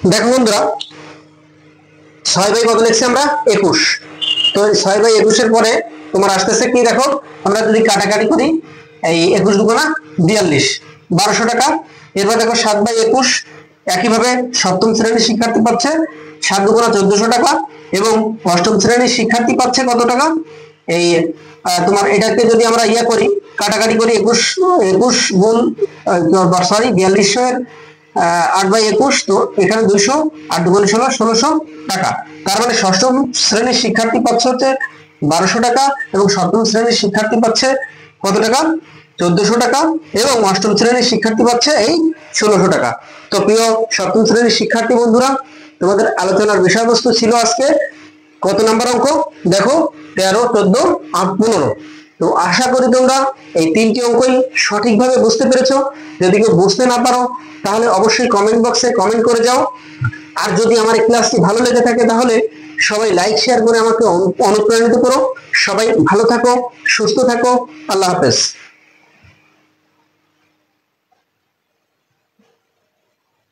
দেখো বন্ধুরা, 6 বাই কত লিখছি আমরা? 21। তো 6/21 পরে তোমার আসতেছে কি দেখো, আমরা যদি কাটাকাটি করি, এই 21 দুগুণা 42, 1200 টাকা। এরপর দেখো 7/21, একইভাবে সপ্তম শ্রেণীর শিক্ষার্থী পাচ্ছে 7 দুগুণা 1400 টাকা, এবং অষ্টম শ্রেণীর শিক্ষার্থী পাচ্ছে কত টাকা? এই তোমার এটাকে যদি আমরা করি, কাটাকাটি করি, 21 গুণ 4200 এর 8/21, তো এখানে 200, 8 দুগুণে 16, 1600 টাকা। তার মানে ষষ্ঠ শ্রেণীর শিক্ষার্থী পাচ্ছে হচ্ছে 1200 টাকা, এবং সপ্তম শ্রেণীর শিক্ষার্থী পাচ্ছে কত টাকা? 1400 টাকা, এবং অষ্টম শ্রেণীর শিক্ষার্থী পাচ্ছে এই 1600 টাকা। তো প্রিয় সপ্তম শ্রেণীর শিক্ষার্থী বন্ধুরা, তোমাদের আলোচনার বিষয়বস্তু ছিল আজকে কত নাম্বার অঙ্ক? দেখো 13, 14 আর 15। তো আশা করি তোমরা এই 3টি অঙ্কই সঠিকভাবে বুঝতে পেরেছো। যদি কেউ বুঝতে না পারো তাহলে অবশ্যই কমেন্ট বক্সে কমেন্ট করে যাও। আর যদি আমার এই ক্লাসটি ভালো লেগে থাকে তাহলে সবাই লাইক শেয়ার করে আমাকে অনুপ্রাণিত করো। সবাই ভালো থাকো, সুস্থ থাকো। আল্লাহ হাফেজ।